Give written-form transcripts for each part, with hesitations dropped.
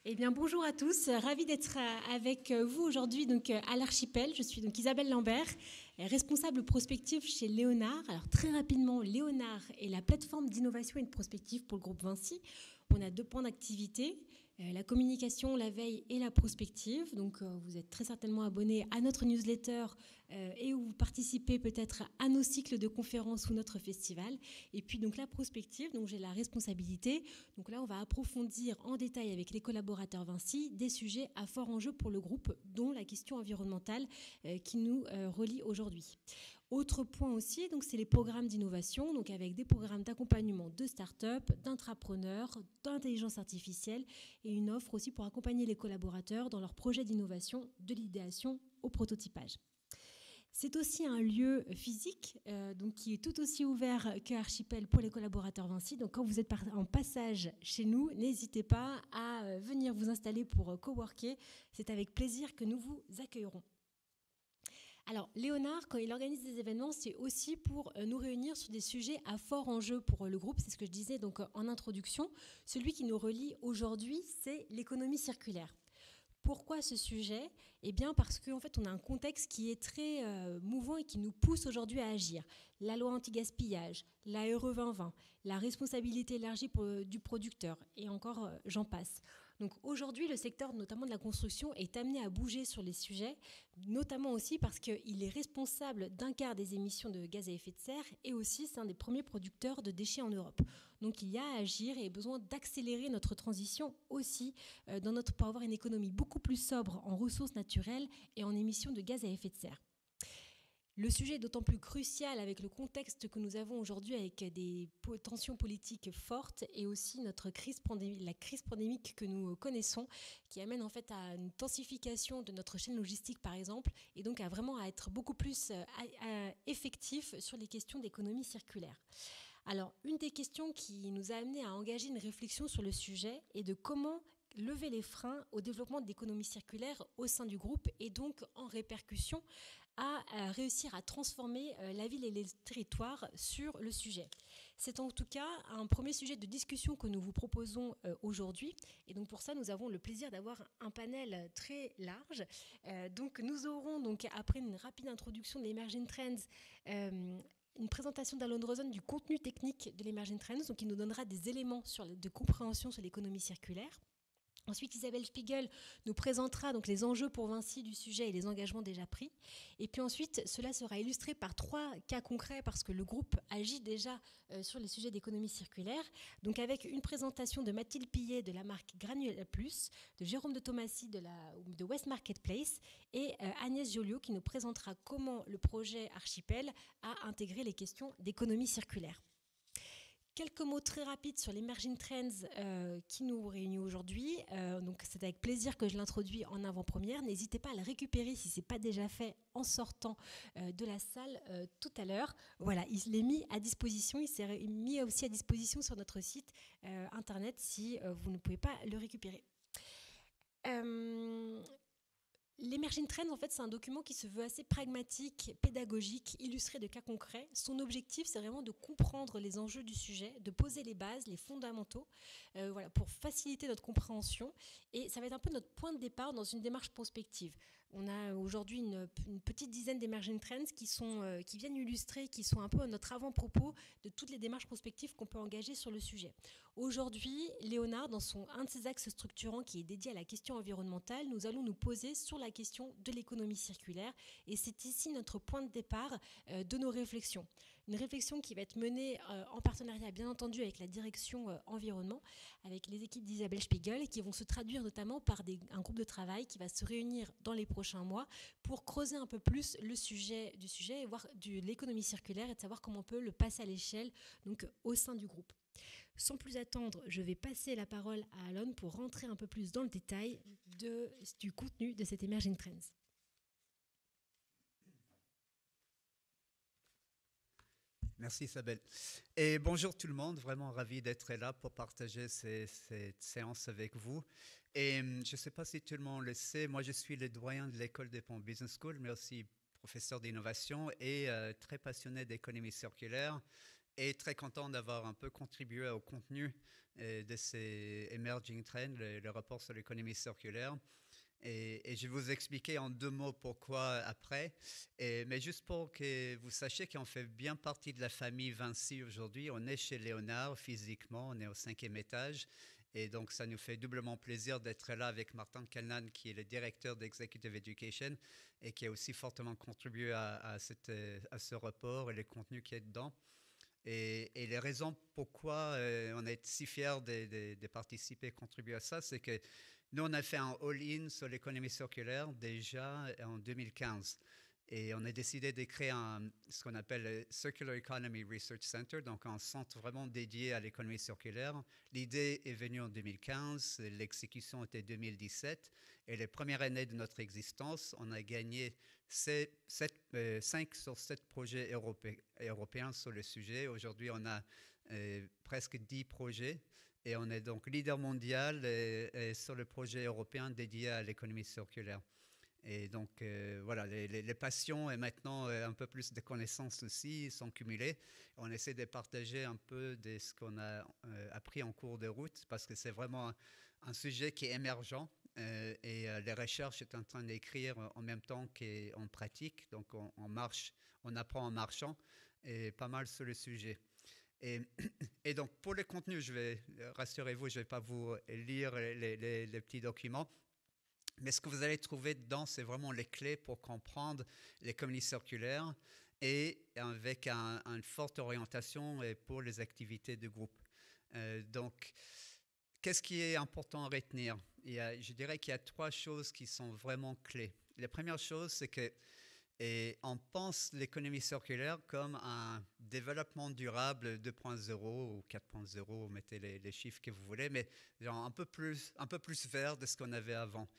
Eh bien, bonjour à tous. Ravie d'être avec vous aujourd'hui donc, à l'Archipel. Je suis donc Isabelle Lambert, responsable prospective chez Léonard. Alors, très rapidement, Léonard est la plateforme d'innovation et de prospective pour le groupe Vinci. On a deux points d'activité, la communication, la veille et la prospective. Donc, vous êtes très certainement abonné à notre newsletter et vous participez peut-être à nos cycles de conférences ou notre festival. Et puis, donc, la prospective, donc j'ai la responsabilité. Donc là, on va approfondir en détail avec les collaborateurs Vinci des sujets à fort enjeu pour le groupe, dont la question environnementale qui nous relie aujourd'hui. Autre point aussi, donc c'est les programmes d'innovation, donc avec des programmes d'accompagnement de start-up, d'intrapreneurs, d'intelligence artificielle et une offre aussi pour accompagner les collaborateurs dans leurs projets d'innovation, de l'idéation au prototypage. C'est aussi un lieu physique donc qui est tout aussi ouvert que Archipel pour les collaborateurs Vinci. Donc quand vous êtes en passage chez nous, n'hésitez pas à venir vous installer pour coworker. C'est avec plaisir que nous vous accueillerons. Alors, Léonard, quand il organise des événements, c'est aussi pour nous réunir sur des sujets à fort enjeu pour le groupe. C'est ce que je disais donc en introduction. Celui qui nous relie aujourd'hui, c'est l'économie circulaire. Pourquoi ce sujet ? Eh bien parce qu'en fait, on a un contexte qui est très mouvant et qui nous pousse aujourd'hui à agir. La loi anti-gaspillage, la RE 2020, la responsabilité élargie du producteur, et encore j'en passe. Donc aujourd'hui, le secteur notamment de la construction est amené à bouger sur les sujets, notamment aussi parce qu'il est responsable d'un quart des émissions de gaz à effet de serre et aussi c'est un des premiers producteurs de déchets en Europe. Donc il y a à agir et besoin d'accélérer notre transition aussi pour avoir une économie beaucoup plus sobre en ressources naturelles et en émissions de gaz à effet de serre. Le sujet est d'autant plus crucial avec le contexte que nous avons aujourd'hui avec des tensions politiques fortes et aussi la crise pandémique que nous connaissons qui amène en fait à une densification de notre chaîne logistique par exemple et donc à vraiment à être beaucoup plus effectif sur les questions d'économie circulaire. Alors, une des questions qui nous a amené à engager une réflexion sur le sujet est de comment lever les freins au développement de l'économie circulaire au sein du groupe et donc en répercussion à réussir à transformer la ville et les territoires sur le sujet. C'est en tout cas un premier sujet de discussion que nous vous proposons aujourd'hui. Et donc pour ça, nous avons le plaisir d'avoir un panel très large. Donc nous aurons, donc, après une rapide introduction de l'Emerging Trends, une présentation d'Alon Rosen du contenu technique de l'Emerging Trends, donc qui nous donnera des éléments de compréhension sur l'économie circulaire. Ensuite, Isabelle Spiegel nous présentera donc les enjeux pour Vinci du sujet et les engagements déjà pris. Et puis ensuite, cela sera illustré par 3 cas concrets parce que le groupe agit déjà sur les sujets d'économie circulaire. Donc avec une présentation de Mathilde Pillet de la marque Granula Plus, de Jérôme de Tomassi de West Marketplace et Agnès Joliot qui nous présentera comment le projet Archipel a intégré les questions d'économie circulaire. Quelques mots très rapides sur l'Emerging Trends qui nous réunit aujourd'hui. Donc c'est avec plaisir que je l'introduis en avant-première. N'hésitez pas à le récupérer si ce n'est pas déjà fait en sortant de la salle tout à l'heure. Voilà, il l'est mis à disposition. Il s'est mis aussi à disposition sur notre site internet si vous ne pouvez pas le récupérer. L'Emerging Trends, en fait, c'est un document qui se veut assez pragmatique, pédagogique, illustré de cas concrets. Son objectif, c'est vraiment de comprendre les enjeux du sujet, de poser les bases, les fondamentaux, voilà, pour faciliter notre compréhension. Et ça va être un peu notre point de départ dans une démarche prospective. On a aujourd'hui une petite dizaine d'Emerging Trends qui viennent illustrer, qui sont un peu notre avant-propos de toutes les démarches prospectives qu'on peut engager sur le sujet. Aujourd'hui, Léonard, dans un de ses axes structurants qui est dédié à la question environnementale, nous allons nous poser sur la question de l'économie circulaire. Et c'est ici notre point de départ de nos réflexions. Une réflexion qui va être menée en partenariat, bien entendu, avec la direction environnement, avec les équipes d'Isabelle Spiegel, et qui vont se traduire notamment par un groupe de travail qui va se réunir dans les prochains mois pour creuser un peu plus le sujet et voir de l'économie circulaire et de savoir comment on peut le passer à l'échelle donc au sein du groupe. Sans plus attendre, je vais passer la parole à Alon pour rentrer un peu plus dans le détail du contenu de cette Emerging Trends. Merci Isabelle. Et bonjour tout le monde, vraiment ravi d'être là pour partager cette séance avec vous. Et je ne sais pas si tout le monde le sait, moi je suis le doyen de l'École des Ponts Business School, mais aussi professeur d'innovation et très passionné d'économie circulaire et très content d'avoir un peu contribué au contenu de ces emerging trends, le rapport sur l'économie circulaire. Et je vais vous expliquer en 2 mots pourquoi après. Mais juste pour que vous sachiez qu'on fait bien partie de la famille Vinci aujourd'hui. On est chez Léonard physiquement, on est au 5e étage. Et donc, ça nous fait doublement plaisir d'être là avec Martin Calnan, qui est le directeur d'Executive Education et qui a aussi fortement contribué à ce rapport et les contenus qui est dedans. Et les raisons pourquoi on est si fiers de participer et contribuer à ça, c'est que nous, on a fait un all-in sur l'économie circulaire déjà en 2015. Et on a décidé de créer ce qu'on appelle le Circular Economy Research Center, donc un centre vraiment dédié à l'économie circulaire. L'idée est venue en 2015, l'exécution était 2017. Et les premières années de notre existence, on a gagné 5 sur 7 projets européens sur le sujet. Aujourd'hui, on a presque 10 projets. Et on est donc leader mondial sur le projet européen dédié à l'économie circulaire. Et donc, voilà, les passions et maintenant un peu plus de connaissances aussi sont cumulées. On essaie de partager un peu de ce qu'on a appris en cours de route parce que c'est vraiment un sujet qui est émergent et les recherches sont en train d'écrire en même temps qu'on pratique. Donc, on apprend en marchant et pas mal sur le sujet. Et donc, pour les contenus, rassurez-vous, je ne vais pas vous lire les petits documents. Mais ce que vous allez trouver dedans, c'est vraiment les clés pour comprendre l'économie circulaire et avec une forte orientation pour les activités de groupe. Donc, qu'est-ce qui est important à retenir? Je dirais qu'il y a 3 choses qui sont vraiment clés. La première chose, c'est que on pense l'économie circulaire comme un développement durable 2.0 ou 4.0, mettez les chiffres que vous voulez, mais genre un peu plus vert de ce qu'on avait avant.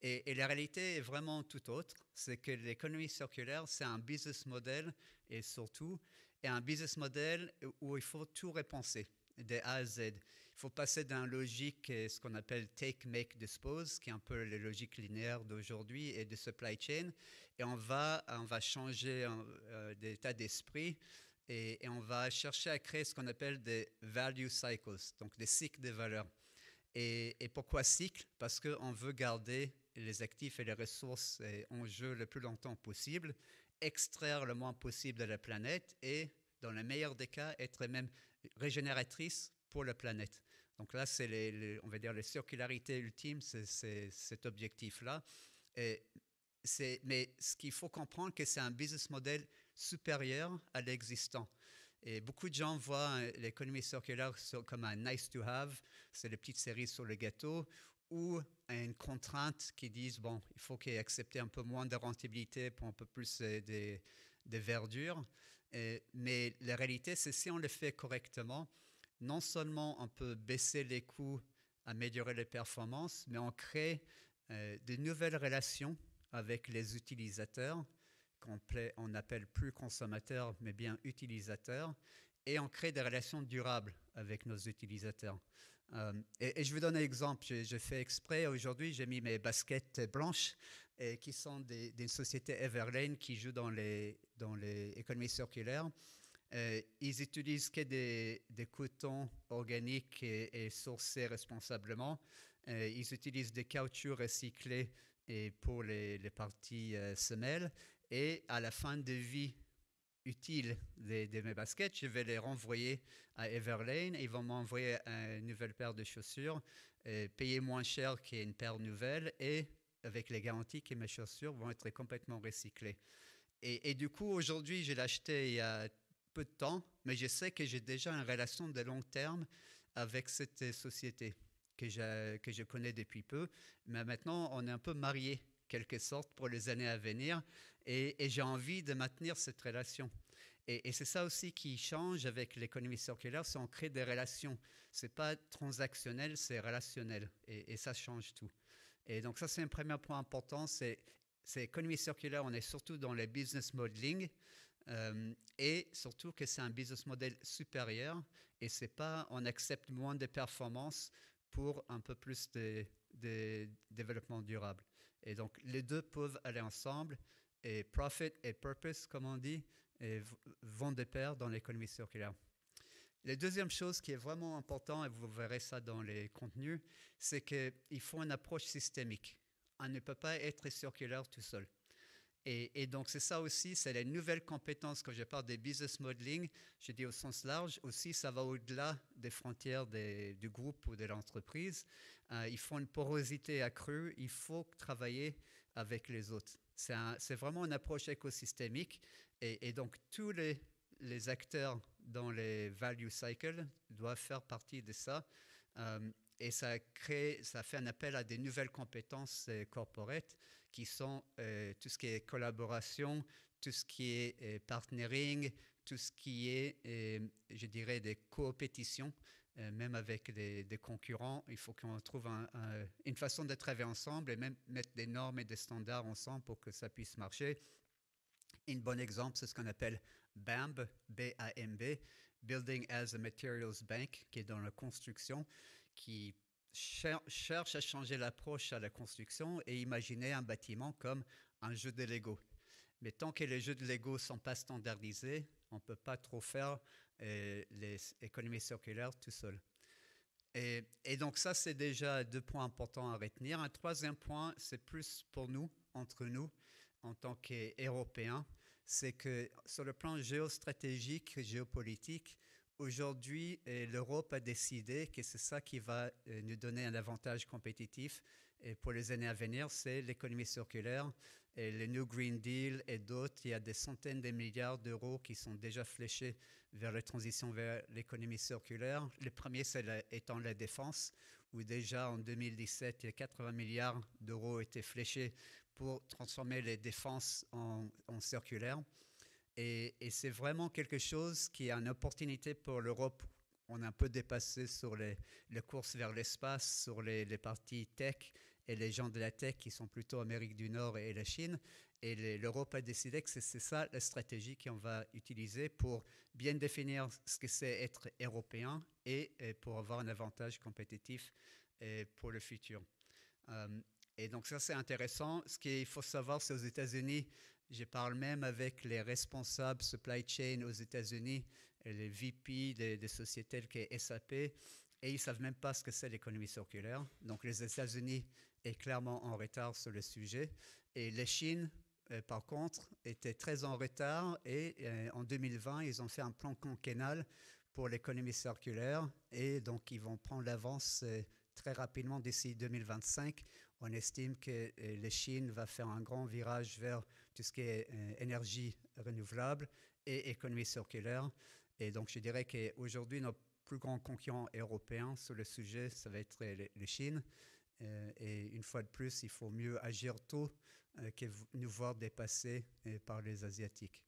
Et la réalité est vraiment tout autre. C'est que l'économie circulaire, c'est un business model et surtout un business model où il faut tout repenser de A à Z. Il faut passer d'une logique, ce qu'on appelle take, make, dispose, qui est un peu la logique linéaire d'aujourd'hui et de supply chain. Et on va changer d'état d'esprit et on va chercher à créer ce qu'on appelle des value cycles, donc des cycles de valeur. Et pourquoi cycle? Parce qu'on veut garder les actifs et les ressources en jeu le plus longtemps possible, extraire le moins possible de la planète et, dans le meilleur des cas, être même régénératrice pour la planète. Donc là, c'est on va dire les circularités ultimes, c'est cet objectif-là. Mais ce qu'il faut comprendre, c'est que c'est un business model supérieur à l'existant. Et beaucoup de gens voient l'économie circulaire comme un nice to have, c'est les petites cerises sur le gâteau, ou une contrainte qui disent, bon, il faut qu'il y ait accepté un peu moins de rentabilité pour un peu plus de verdure. Mais la réalité, c'est si on le fait correctement, non seulement on peut baisser les coûts, améliorer les performances, mais on crée de nouvelles relations avec les utilisateurs, qu'on n'appelle plus consommateurs, mais bien utilisateurs, et on crée des relations durables avec nos utilisateurs. Et je vous donne un exemple. J'ai fait exprès aujourd'hui, j'ai mis mes baskets blanches qui sont d'une société Everlane qui joue dans les économies circulaires. Ils utilisent que des cotons organiques et sourcés responsablement. Ils utilisent des caoutchoucs recyclés pour les parties semelles. Et à la fin de vie utile de mes baskets, je vais les renvoyer à Everlane. Ils vont m'envoyer une nouvelle paire de chaussures, payer moins cher qu'une paire nouvelle et avec les garanties que mes chaussures vont être complètement recyclées. Et du coup, aujourd'hui, je l'ai acheté il y a peu de temps, mais je sais que j'ai déjà une relation de long terme avec cette société que je connais depuis peu. Mais maintenant, on est un peu mariés, quelque sorte, pour les années à venir. Et j'ai envie de maintenir cette relation. Et c'est ça aussi qui change avec l'économie circulaire, c'est qu'on crée des relations. Ce n'est pas transactionnel, c'est relationnel. Et ça change tout. Et donc ça, c'est un premier point important. C'est l'économie circulaire, on est surtout dans le business modeling. Et surtout que c'est un business model supérieur. Et c'est pas, on accepte moins de performances pour un peu plus de développement durable. Et donc, les deux peuvent aller ensemble. Et profit et purpose, comme on dit, vont de pair dans l'économie circulaire. La deuxième chose qui est vraiment importante, et vous verrez ça dans les contenus, c'est qu'il faut une approche systémique. On ne peut pas être circulaire tout seul. Et donc, c'est ça aussi, c'est les nouvelles compétences quand je parle des business modeling, je dis au sens large, aussi ça va au-delà des frontières du groupe ou de l'entreprise. Il faut une porosité accrue, il faut travailler avec les autres. C'est vraiment une approche écosystémique et donc tous les acteurs dans les value cycles doivent faire partie de ça. Et ça fait un appel à des nouvelles compétences corporate qui sont tout ce qui est collaboration, tout ce qui est partnering, tout ce qui est, je dirais, des coopétitions, même avec des concurrents. Il faut qu'on trouve une façon de travailler ensemble et même mettre des normes et des standards ensemble pour que ça puisse marcher. Un bon exemple, c'est ce qu'on appelle BAMB, B-A-M-B, Building as a Materials Bank, qui est dans la construction, qui cherche à changer l'approche à la construction et imaginer un bâtiment comme un jeu de Lego. Mais tant que les jeux de Lego ne sont pas standardisés, on ne peut pas trop faire les économies circulaires tout seul. Et donc ça, c'est déjà 2 points importants à retenir. Un troisième point, c'est plus pour nous, entre nous, en tant qu'Européens, c'est que sur le plan géostratégique, géopolitique, aujourd'hui, l'Europe a décidé que c'est ça qui va nous donner un avantage compétitif et pour les années à venir, c'est l'économie circulaire et le New Green Deal et d'autres. Il y a des centaines de milliards d'euros qui sont déjà fléchés vers la transition vers l'économie circulaire. Le premier, étant la défense, où déjà en 2017, 80 milliards d'euros étaient fléchés pour transformer les défenses en circulaire. Et c'est vraiment quelque chose qui est une opportunité pour l'Europe. On a un peu dépassé sur les courses vers l'espace, sur les parties tech et les gens de la tech qui sont plutôt Amérique du Nord et la Chine. Et l'Europe a décidé que c'est ça la stratégie qu'on va utiliser pour bien définir ce que c'est être européen et pour avoir un avantage compétitif pour le futur. Et donc ça, c'est intéressant. Ce qu'il faut savoir, c'est aux États-Unis, je parle même avec les responsables supply chain aux États-Unis, les VP des sociétés telles que SAP, et ils ne savent même pas ce que c'est l'économie circulaire. Donc les États-Unis est clairement en retard sur le sujet. Et la Chine, par contre, était très en retard. Et en 2020, ils ont fait un plan quinquennal pour l'économie circulaire. Et donc, ils vont prendre l'avance très rapidement d'ici 2025. On estime que la Chine va faire un grand virage vers tout ce qui est énergie renouvelable et économie circulaire. Et donc, je dirais qu'aujourd'hui, nos plus grands concurrents européens sur le sujet, ça va être la Chine. Et une fois de plus, il faut mieux agir tôt que nous voir dépasser par les Asiatiques.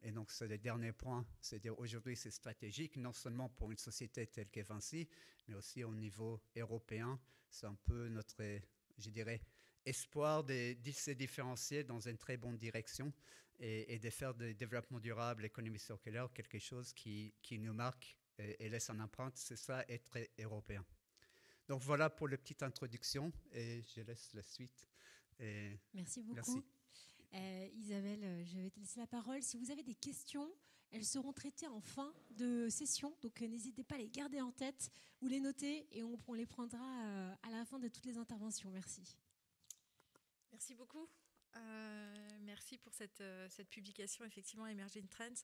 Et donc, c'est le dernier point, c'est-à-dire aujourd'hui, c'est stratégique, non seulement pour une société telle que Vinci, mais aussi au niveau européen. C'est un peu notre, je dirais, espoir de se différencier dans une très bonne direction et de faire du développement durable, l'économie circulaire, quelque chose qui nous marque et laisse une empreinte. C'est ça, être européen. Donc voilà pour la petite introduction et je laisse la suite. Merci beaucoup. Isabelle, je vais te laisser la parole. Si vous avez des questions, elles seront traitées en fin de session, donc n'hésitez pas à les garder en tête ou les noter et on les prendra à la fin de toutes les interventions. Merci. Merci beaucoup. Merci pour cette publication, effectivement, Emerging Trends.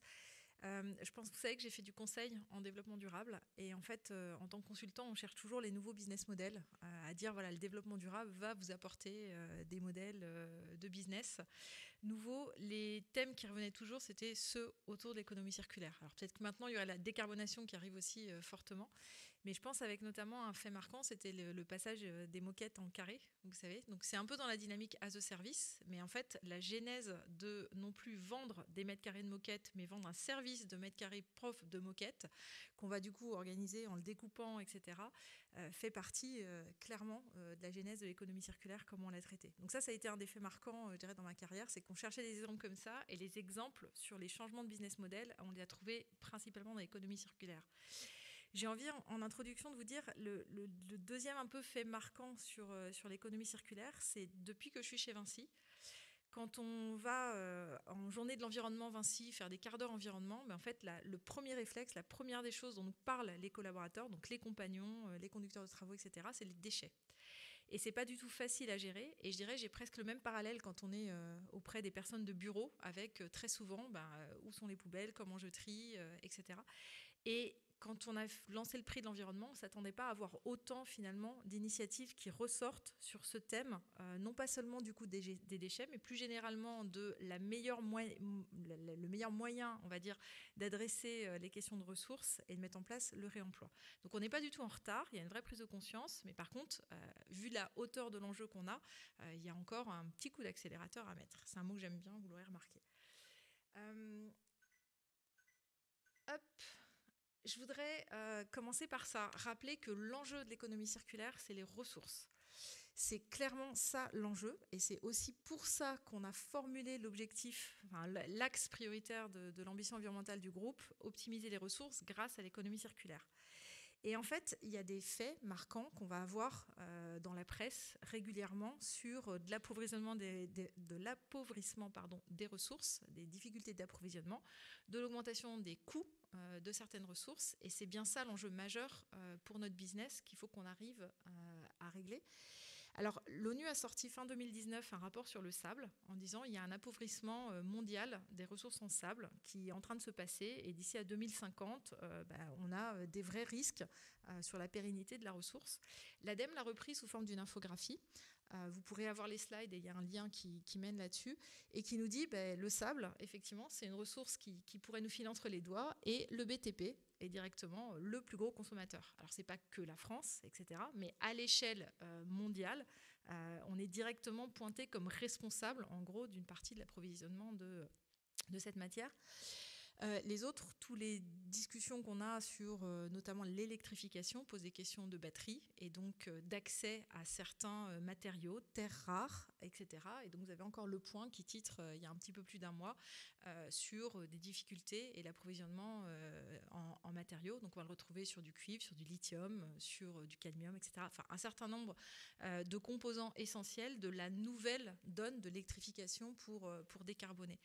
Je pense que vous savez que j'ai fait du conseil en développement durable et en fait, en tant que consultant, on cherche toujours les nouveaux business models à dire voilà, le développement durable va vous apporter des modèles de business nouveaux. Les thèmes qui revenaient toujours, c'était ceux autour de l'économie circulaire. Alors peut-être que maintenant, il y aurait la décarbonation qui arrive aussi fortement, mais je pense avec notamment un fait marquant, c'était le passage des moquettes en carré, vous savez. Donc c'est un peu dans la dynamique as a service, mais en fait, la genèse de non plus vendre des mètres carrés de moquettes, mais vendre un service de mètres carrés propres de moquettes, qu'on va du coup organiser en le découpant, etc., fait partie clairement de la genèse de l'économie circulaire, comment on l'a traité. Donc ça a été un des faits marquants, je dirais, dans ma carrière, c'est qu'on cherchait des exemples comme ça, et les exemples sur les changements de business model, on les a trouvés principalement dans l'économie circulaire. J'ai envie, en introduction, de vous dire le deuxième un peu fait marquant sur l'économie circulaire, c'est depuis que je suis chez Vinci, Quand on va en journée de l'environnement Vinci faire des quarts d'heure environnement, en fait, le premier réflexe, la première des choses dont nous parlent les collaborateurs, donc les compagnons, les conducteurs de travaux, etc., c'est les déchets. Et c'est pas du tout facile à gérer. Et je dirais, j'ai presque le même parallèle quand on est auprès des personnes de bureau, avec très souvent où sont les poubelles, comment je trie, etc. Et quand on a lancé le prix de l'environnement, on ne s'attendait pas à avoir autant finalement d'initiatives qui ressortent sur ce thème, non pas seulement du coup des déchets, mais plus généralement de le meilleur moyen, on va dire, d'adresser les questions de ressources et de mettre en place le réemploi. Donc on n'est pas du tout en retard, il y a une vraie prise de conscience, mais par contre, vu la hauteur de l'enjeu qu'on a, il y a encore un petit coup d'accélérateur à mettre. C'est un mot que j'aime bien, vous l'aurez remarqué. Je voudrais commencer par ça, rappeler que l'enjeu de l'économie circulaire, c'est les ressources. C'est clairement ça l'enjeu, et c'est aussi pour ça qu'on a formulé l'objectif, l'axe prioritaire de l'ambition environnementale du groupe, optimiser les ressources grâce à l'économie circulaire. Et en fait, il y a des faits marquants qu'on va avoir dans la presse régulièrement sur de l'appauvrissement des ressources, des difficultés d'approvisionnement, de l'augmentation des coûts de certaines ressources. Et c'est bien ça l'enjeu majeur pour notre business qu'il faut qu'on arrive à régler. Alors, l'ONU a sorti fin 2019 un rapport sur le sable en disant qu'il y a un appauvrissement mondial des ressources en sable qui est en train de se passer, et d'ici à 2050, on a des vrais risques sur la pérennité de la ressource. L'ADEME l'a repris sous forme d'une infographie. Vous pourrez avoir les slides et il y a un lien qui mène là-dessus et qui nous dit le sable, effectivement, c'est une ressource qui pourrait nous filer entre les doigts, et le BTP est directement le plus gros consommateur. Alors, ce n'est pas que la France, etc., mais à l'échelle mondiale, on est directement pointé comme responsable, en gros, d'une partie de l'approvisionnement de cette matière. Les autres, toutes les discussions qu'on a sur notamment l'électrification posent des questions de batterie et donc d'accès à certains matériaux, terres rares, etc. Et donc vous avez encore Le Point qui titre il y a un petit peu plus d'un mois sur des difficultés et l'approvisionnement en matériaux. Donc on va le retrouver sur du cuivre, sur du lithium, sur du cadmium, etc. Enfin un certain nombre de composants essentiels de la nouvelle donne de l'électrification pour décarboner.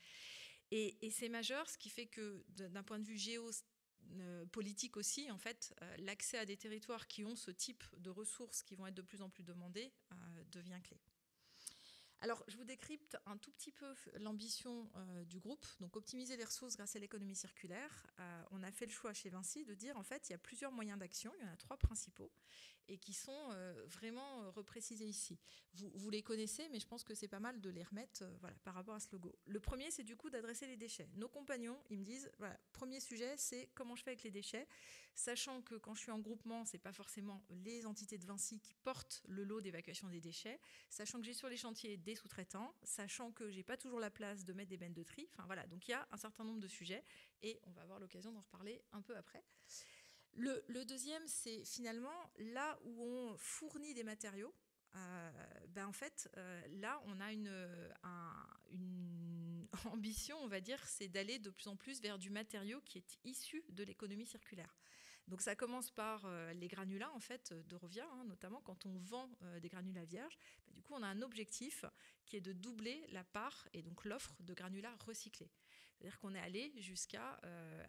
Et c'est majeur, ce qui fait que d'un point de vue géopolitique aussi, en fait, l'accès à des territoires qui ont ce type de ressources qui vont être de plus en plus demandées devient clé. Alors, je vous décrypte un tout petit peu l'ambition du groupe. Donc, optimiser les ressources grâce à l'économie circulaire. On a fait le choix chez Vinci de dire, en fait, il y a plusieurs moyens d'action. Il y en a 3 principaux et qui sont vraiment reprécisés ici. Vous les connaissez, mais je pense que c'est pas mal de les remettre par rapport à ce logo. Le premier, c'est du coup d'adresser les déchets. Nos compagnons, ils me disent, premier sujet, c'est comment je fais avec les déchets, sachant que quand je suis en groupement, c'est pas forcément les entités de Vinci qui portent le lot d'évacuation des déchets, sachant que j'ai sur les chantiers des sous-traitants, sachant que j'ai pas toujours la place de mettre des bennes de tri. Enfin voilà, donc il y a un certain nombre de sujets et on va avoir l'occasion d'en reparler un peu après. Le deuxième, c'est finalement là où on fournit des matériaux. En fait, là, on a une ambition, on va dire, c'est d'aller de plus en plus vers du matériau qui est issu de l'économie circulaire. Donc ça commence par les granulats en fait d'Eurovia, notamment quand on vend des granulats vierges. Du coup, on a un objectif qui est de doubler la part et donc l'offre de granulats recyclés. C'est-à-dire qu'on est allé jusqu'à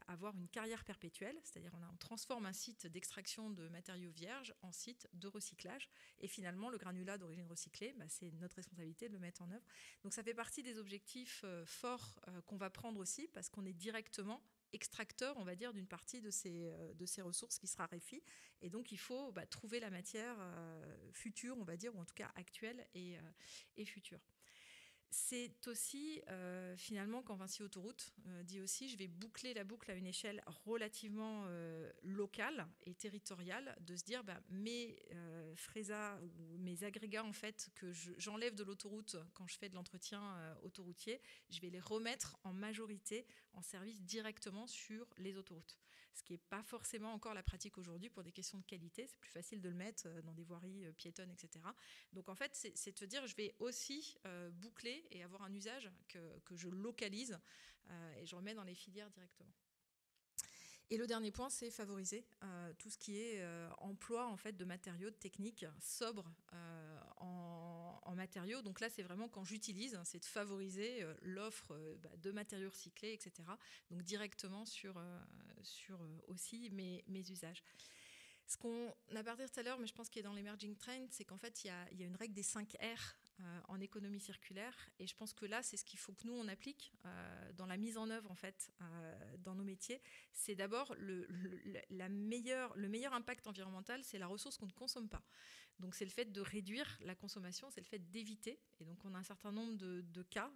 avoir une carrière perpétuelle, c'est-à-dire on transforme un site d'extraction de matériaux vierges en site de recyclage. Et finalement, le granulat d'origine recyclée, c'est notre responsabilité de le mettre en œuvre. Donc ça fait partie des objectifs forts qu'on va prendre aussi parce qu'on est directement extracteur, on va dire, d'une partie de ces ressources qui se raréfient. Et donc, il faut trouver la matière future, on va dire, ou en tout cas actuelle et future. C'est aussi, finalement, quand Vinci Autoroute dit aussi, je vais boucler la boucle à une échelle relativement locale et territoriale, de se dire, mes frésas ou mes agrégats, en fait, que j'enlève de l'autoroute quand je fais de l'entretien autoroutier, je vais les remettre en majorité en service directement sur les autoroutes. Ce qui n'est pas forcément encore la pratique aujourd'hui pour des questions de qualité. C'est plus facile de le mettre dans des voiries piétonnes, etc. Donc, en fait, c'est de se dire, je vais aussi boucler et avoir un usage que je localise et je remets dans les filières directement. Et le dernier point, c'est favoriser tout ce qui est emploi en fait, de matériaux, de techniques sobres en matériaux. Donc là, c'est vraiment quand j'utilise, c'est de favoriser l'offre de matériaux recyclés, etc. Donc directement sur aussi mes usages. Ce qu'on a parlé tout à l'heure, mais je pense qu'il est dans l'emerging trend, c'est qu'en fait, il y a une règle des 5 R en économie circulaire. Et je pense que là, c'est ce qu'il faut que nous, on applique dans la mise en œuvre, en fait, dans nos métiers. C'est d'abord le meilleur impact environnemental, c'est la ressource qu'on ne consomme pas. Donc, c'est le fait de réduire la consommation, c'est le fait d'éviter. Et donc, on a un certain nombre de cas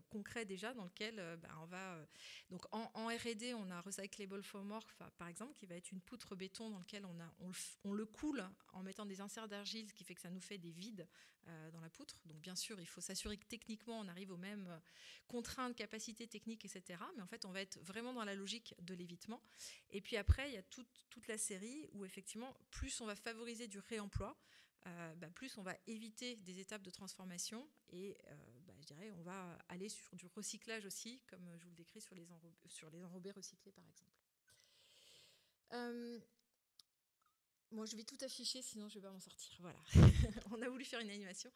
concrets déjà dans lesquels on va... donc, en R&D, on a Recyclable Formwork, par exemple, qui va être une poutre béton dans lequel on le coule en mettant des inserts d'argile, ce qui fait que ça nous fait des vides dans la poutre. Donc, bien sûr, il faut s'assurer que techniquement, on arrive aux mêmes contraintes, capacités techniques, etc. Mais en fait, on va être vraiment dans la logique de l'évitement. Et puis après, il y a toute la série où, effectivement, plus on va favoriser du réemploi, plus on va éviter des étapes de transformation et je dirais on va aller sur du recyclage aussi, comme je vous le décris sur les enrobés recyclés par exemple. Moi, je vais tout afficher, sinon je ne vais pas m'en sortir. Voilà, on a voulu faire une animation.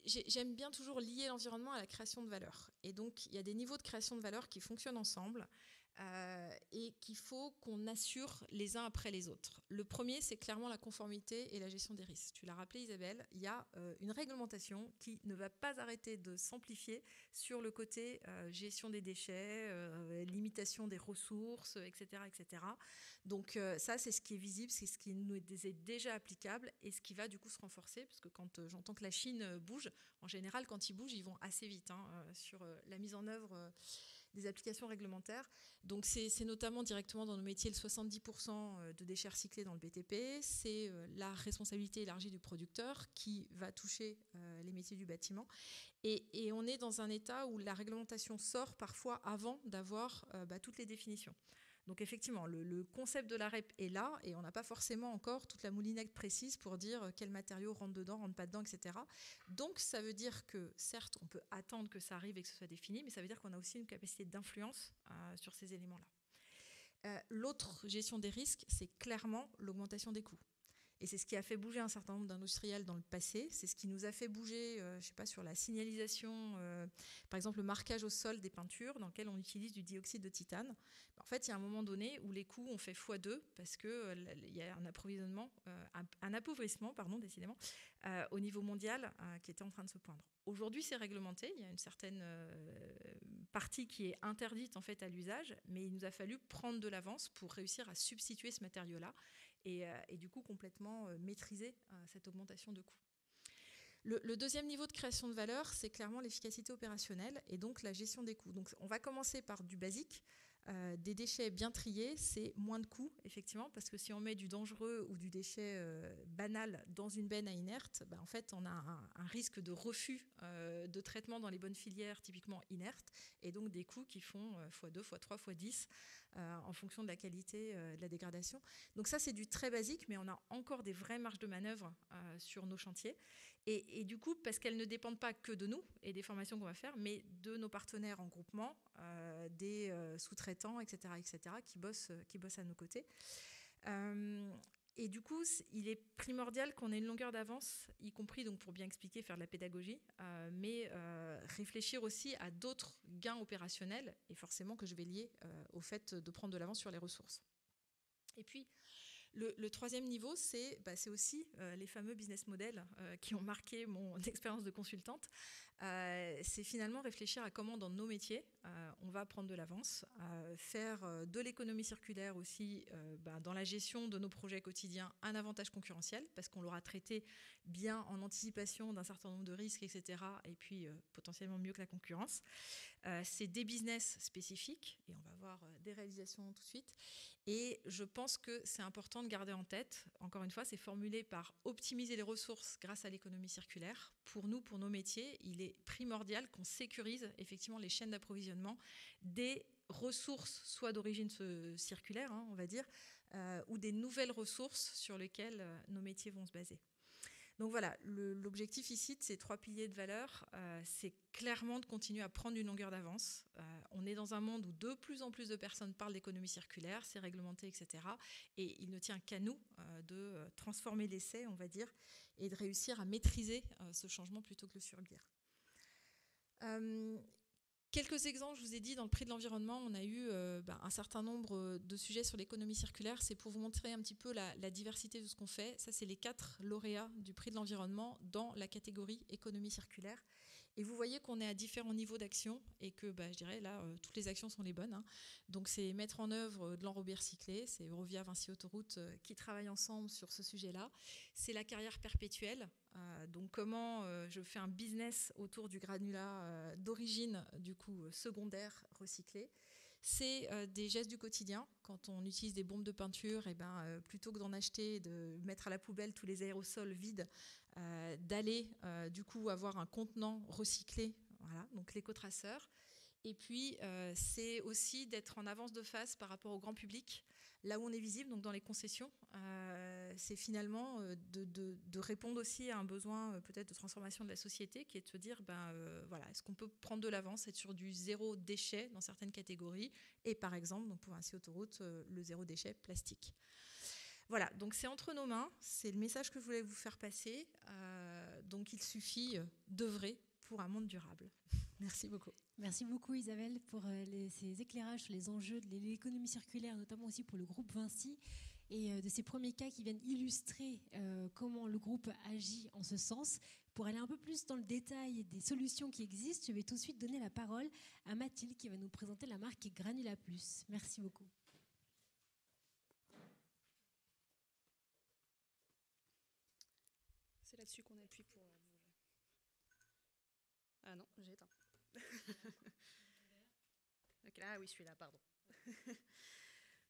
J'aime bien toujours lier l'environnement à la création de valeur. Et donc, il y a des niveaux de création de valeur qui fonctionnent ensemble et qu'il faut qu'on assure les uns après les autres. Le premier, c'est clairement la conformité et la gestion des risques. Tu l'as rappelé, Isabelle, il y a une réglementation qui ne va pas arrêter de s'amplifier sur le côté gestion des déchets, limitation des ressources, etc. etc. Donc ça, c'est ce qui est visible, c'est ce qui nous est déjà applicable et ce qui va du coup se renforcer, parce que quand j'entends que la Chine bouge, en général, quand ils bougent, ils vont assez vite sur la mise en œuvre des applications réglementaires. Donc c'est notamment directement dans nos métiers le 70% de déchets recyclés dans le BTP, c'est la responsabilité élargie du producteur qui va toucher les métiers du bâtiment. Et on est dans un état où la réglementation sort parfois avant d'avoir toutes les définitions. Donc effectivement, le concept de la REP est là et on n'a pas forcément encore toute la moulinette précise pour dire quels matériaux rentrent dedans, rentrent pas dedans, etc. Donc ça veut dire que certes, on peut attendre que ça arrive et que ce soit défini, mais ça veut dire qu'on a aussi une capacité d'influence sur ces éléments-là. L'autre gestion des risques, c'est clairement l'augmentation des coûts. Et c'est ce qui a fait bouger un certain nombre d'industriels dans le passé. C'est ce qui nous a fait bouger, sur la signalisation, par exemple le marquage au sol des peintures dans lequel on utilise du dioxyde de titane. En fait, il y a un moment donné où les coûts ont fait x2 parce qu'il y a un appauvrissement, décidément, au niveau mondial qui était en train de se poindre. Aujourd'hui, c'est réglementé. Il y a une certaine partie qui est interdite en fait à l'usage, mais il nous a fallu prendre de l'avance pour réussir à substituer ce matériau-là. Et du coup complètement maîtriser cette augmentation de coûts. Le deuxième niveau de création de valeur, c'est clairement l'efficacité opérationnelle et donc la gestion des coûts. Donc on va commencer par du basique. Des déchets bien triés, c'est moins de coûts, effectivement, parce que si on met du dangereux ou du déchet banal dans une benne à inerte, en fait, on a un risque de refus de traitement dans les bonnes filières, typiquement inertes, et donc des coûts qui font x2, x3, x10 en fonction de la qualité de la dégradation. Donc ça, c'est du très basique, mais on a encore des vraies marges de manœuvre sur nos chantiers. Et du coup, parce qu'elles ne dépendent pas que de nous et des formations qu'on va faire, mais de nos partenaires en groupement, des sous-traitants, etc., qui bossent à nos côtés. Et du coup, il est primordial qu'on ait une longueur d'avance, y compris donc pour bien expliquer, faire de la pédagogie, mais réfléchir aussi à d'autres gains opérationnels, et forcément que je vais lier au fait de prendre de l'avance sur les ressources. Et puis, le troisième niveau, c'est aussi les fameux business models qui ont marqué mon expérience de consultante. C'est finalement réfléchir à comment dans nos métiers, on va prendre de l'avance, faire de l'économie circulaire aussi dans la gestion de nos projets quotidiens un avantage concurrentiel parce qu'on l'aura traité bien en anticipation d'un certain nombre de risques, etc. Et puis potentiellement mieux que la concurrence. C'est des business spécifiques et on va voir des réalisations tout de suite. Et je pense que c'est important de garder en tête, encore une fois, c'est formulé par optimiser les ressources grâce à l'économie circulaire. Pour nous, pour nos métiers, il est primordial qu'on sécurise effectivement les chaînes d'approvisionnement des ressources, soit d'origine circulaire, on va dire, ou des nouvelles ressources sur lesquelles nos métiers vont se baser. Donc voilà, l'objectif ici de ces 3 piliers de valeur, c'est clairement de continuer à prendre une longueur d'avance. On est dans un monde où de plus en plus de personnes parlent d'économie circulaire, c'est réglementé, etc. Et il ne tient qu'à nous de transformer l'essai, on va dire, et de réussir à maîtriser ce changement plutôt que le subir. Quelques exemples, je vous ai dit, dans le prix de l'environnement, on a eu un certain nombre de sujets sur l'économie circulaire. C'est pour vous montrer un petit peu la diversité de ce qu'on fait. Ça, c'est les 4 lauréats du prix de l'environnement dans la catégorie économie circulaire. Et vous voyez qu'on est à différents niveaux d'action et que, je dirais, là, toutes les actions sont les bonnes. Hein. Donc, c'est mettre en œuvre de l'enrobé recyclé. C'est Eurovia, Vinci Autoroute qui travaillent ensemble sur ce sujet-là. C'est la carrière perpétuelle. Donc, comment je fais un business autour du granulat d'origine, du coup, secondaire recyclé. C'est des gestes du quotidien. Quand on utilise des bombes de peinture, plutôt que d'en acheter et de mettre à la poubelle tous les aérosols vides, d'aller du coup avoir un contenant recyclé, voilà, donc l'éco-traceur. Et puis, c'est aussi d'être en avance de phase par rapport au grand public, là où on est visible, donc dans les concessions. C'est finalement de répondre aussi à un besoin peut-être de transformation de la société, qui est de se dire, voilà, est-ce qu'on peut prendre de l'avance, être sur du zéro déchet dans certaines catégories, et par exemple, donc pour Vinci Autoroute, le zéro déchet plastique. Voilà, donc c'est entre nos mains, c'est le message que je voulais vous faire passer. Donc il suffit d'œuvrer pour un monde durable. Merci beaucoup. Merci beaucoup Isabelle pour ces éclairages sur les enjeux de l'économie circulaire, notamment aussi pour le groupe Vinci, et de ces premiers cas qui viennent illustrer comment le groupe agit en ce sens. Pour aller un peu plus dans le détail des solutions qui existent, je vais tout de suite donner la parole à Mathilde qui va nous présenter la marque Granula Plus. Merci beaucoup. C'est là-dessus qu'on appuie pour... Ah non, j'ai éteint. Ok, ah oui, celui-là, pardon.